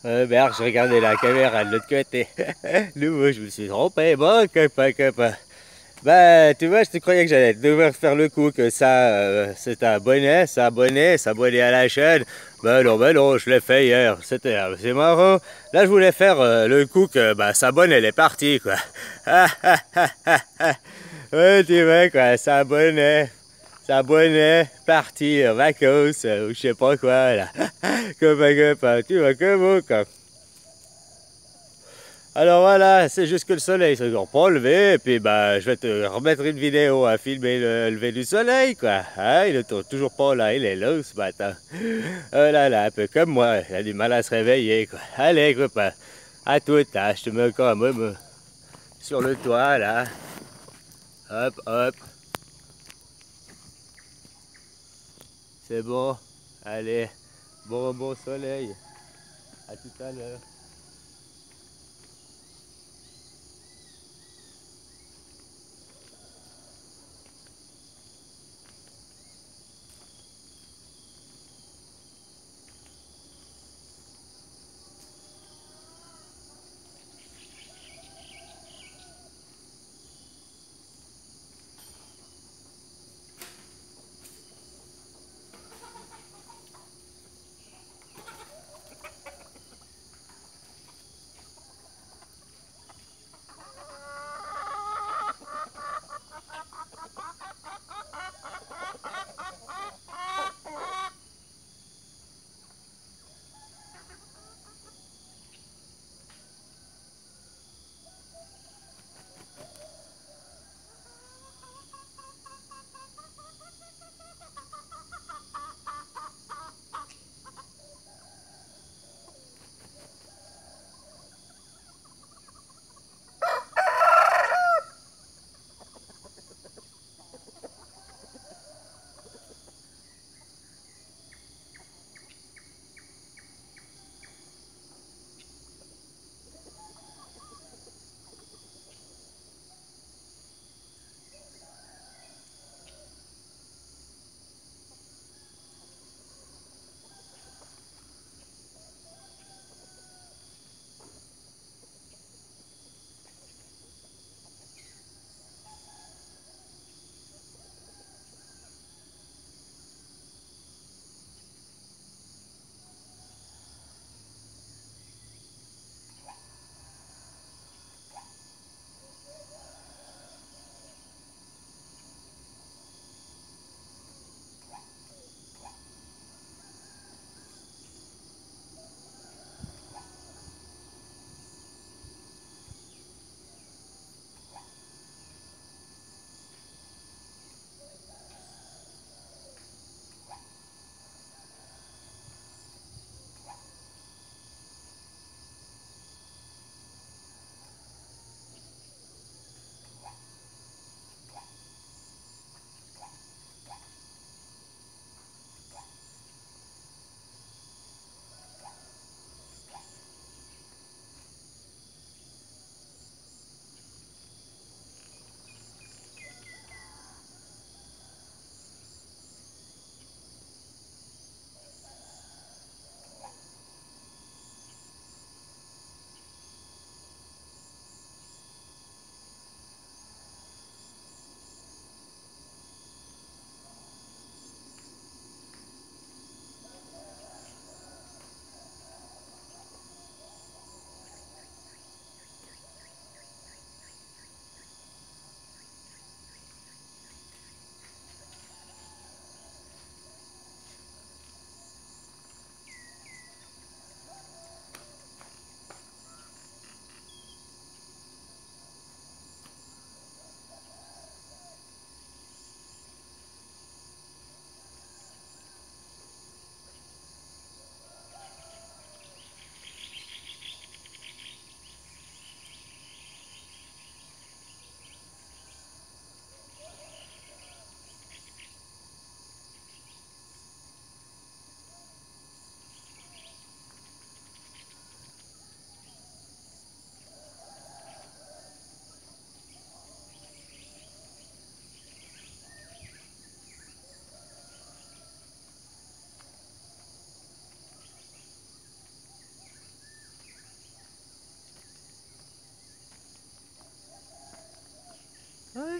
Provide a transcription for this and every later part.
Merde, je regardais la caméra de l'autre côté. Nouveau, je me suis trompé. Bon, copain. Bah, tu vois, je te croyais que j'allais devoir faire le coup, que ça, c'est un bonnet, s'abonner à la chaîne. Bah non, je l'ai fait hier. C'est marrant. Là, je voulais faire le coup que, bah, s'abonne, elle est partie, quoi. Ouais, tu vois, quoi, s'abonner, partir, vacances, ou je sais pas quoi, là. Copain, tu vois que bon, quoi. Alors voilà, c'est juste que le soleil s'est encore pas levé, et puis bah je vais te remettre une vidéo à filmer le lever du soleil, quoi. Hein, il est toujours pas là, il est là ce matin. Oh là là, un peu comme moi, il a du mal à se réveiller, quoi. Allez, copain, à toute tâche, je te mets quand même sur le toit, là. Hop, c'est bon. Allez, bon soleil, à tout à l'heure.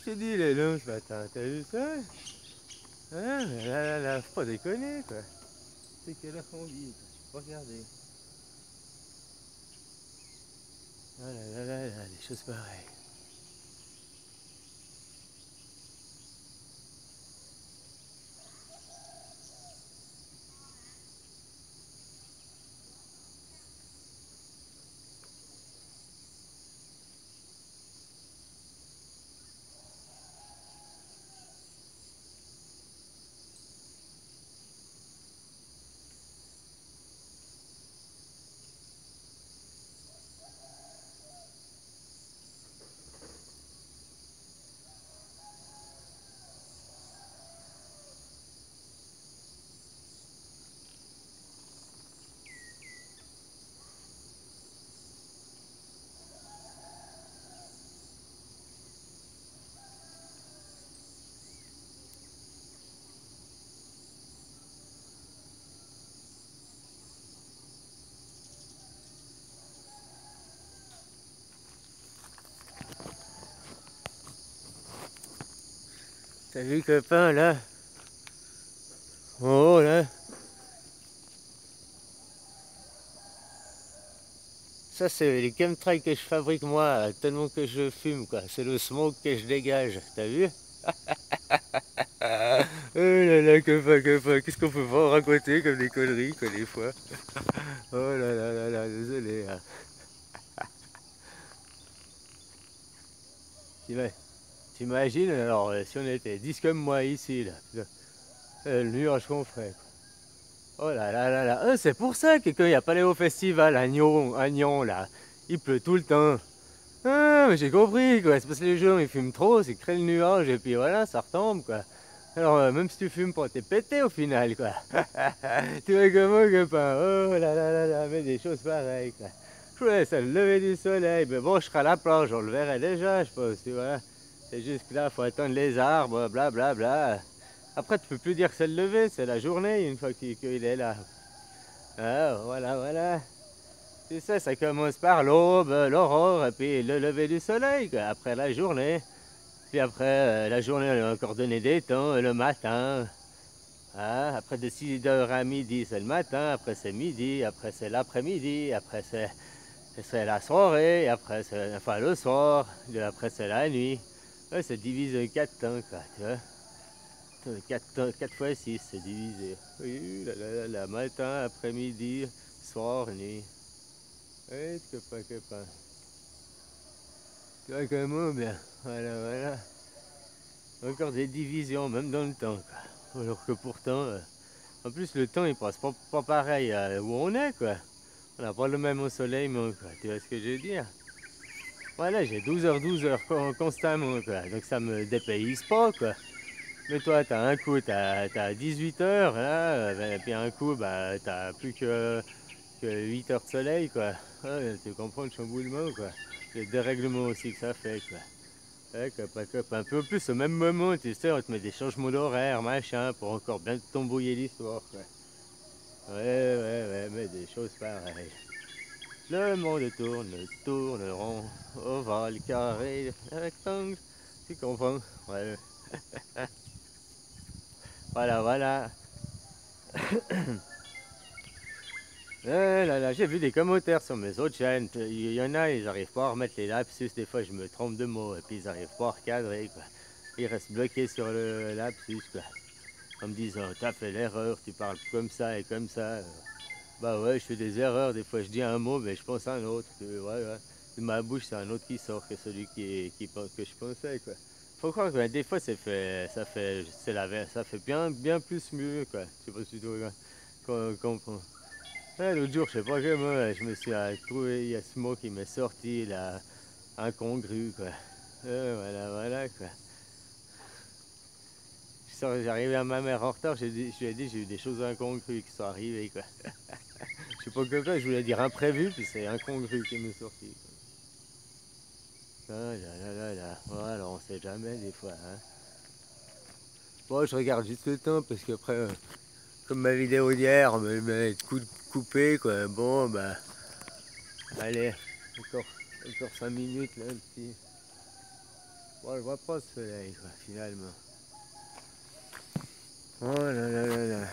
je t'ai dit, il est long ce matin, t'as vu ça? Hein? Là, faut pas déconner, quoi. C'est quelle heure qu'on vit, quoi. Je peux pas regarder. Ah là, des choses pareilles. T'as vu, copain, là? En haut, là? Ça, c'est les chemtrails que je fabrique moi, tellement que je fume, quoi. C'est le smoke que je dégage, t'as vu? Oh là, copain, qu'est-ce qu'on peut pas raconter comme des conneries, quoi, des fois? Oh là, désolé. Hein. T'imagines, alors, si on était 10 comme moi ici, là, le nuage qu'on ferait, quoi. Oh là, ah, c'est pour ça que quand il n'y a pas les hauts festivals à Nyon, là, il pleut tout le temps. Ah, mais j'ai compris, quoi. C'est parce que les gens ils fument trop, c'est créer le nuage et puis voilà, ça retombe, quoi. Alors, même si tu fumes pas, t'es pété au final, quoi. Tu vois comment, copain? Oh là, mais des choses pareilles, quoi. Je voulais ça, le lever du soleil, mais bon, je serai à la plage, on le verrait déjà, je pense, tu vois. C'est juste que là, faut attendre les arbres, blablabla. Après, tu peux plus dire que c'est le lever, c'est la journée, une fois qu'il est là. Ah, voilà. C'est ça, ça commence par l'aube, l'aurore, et puis le lever du soleil, quoi. Après la journée. Puis après, la journée, elle a encore donné des temps, le matin. Ah, après de 6 heures à midi, c'est le matin, après c'est midi, après c'est l'après-midi, après c'est la soirée, après c'est enfin le soir, après c'est la nuit. Ouais, c'est divisé en 4 temps, quoi, tu vois. 4 fois 6, c'est divisé. Oui, matin, après-midi, soir, nuit. Oui, copain. Tu vois comment bien. Voilà. Encore des divisions, même dans le temps, quoi. Alors que pourtant, en plus le temps il passe pas pareil où on est, quoi. On n'a pas le même au soleil, moi, quoi. Tu vois ce que je veux dire? Voilà, j'ai 12 heures constamment, quoi. Donc ça me dépayse pas, quoi. Mais toi, t'as un coup, t'as 18 heures, là, et puis un coup, bah, t'as plus que 8 heures de soleil, quoi. Ouais, tu comprends le chamboulement, quoi. Le dérèglement aussi que ça fait, quoi. Ouais, un peu plus au même moment, tu sais, on te met des changements d'horaire, machin, pour encore bien t'embrouiller l'histoire, quoi. Ouais, mais des choses pareilles. Le monde tourne rond, ovale, carré, rectangle, tu comprends? Ouais, voilà. J'ai vu des commentaires sur mes autres chaînes. Il y en a, ils n'arrivent pas à remettre les lapsus. Des fois, je me trompe de mots et puis ils n'arrivent pas à recadrer, quoi. Ils restent bloqués sur le lapsus, quoi. En me disant, t'as fait l'erreur, tu parles comme ça et comme ça. Bah ouais, je fais des erreurs. Des fois, je dis un mot, mais je pense à un autre. Ouais. De ma bouche, c'est un autre qui sort que celui qui pense que je pensais, quoi. Faut croire que des fois, ça fait bien plus mieux, quoi. Je sais pas si tu comprends. Ouais, l'autre jour, je sais pas comment, je me suis trouvé, il y a ce mot qui m'est sorti, là, incongru, quoi. Voilà, quoi. J'arrivais à ma mère en retard, je lui ai dit, j'ai eu des choses incongrues qui sont arrivées, quoi. Je sais pas pourquoi, je voulais dire imprévu, puis c'est incongru qui m'est sorti. Ah là. Voilà, on sait jamais des fois, hein. Bon, je regarde juste le temps, parce qu'après, comme ma vidéo d'hier, on me met coupé, quoi. Bon, bah, allez, encore 5 minutes, là, petit. Bon, on le voit pas ce soleil, quoi, finalement. Oh là là là là.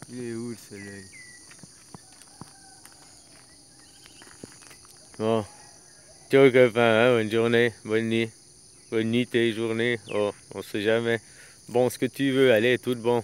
Il est où le soleil? Bon, ciao copain, hein, bonne journée, bonne nuit. Bonne nuit tes journées. Oh, on sait jamais. Bon, ce que tu veux, allez, tout bon.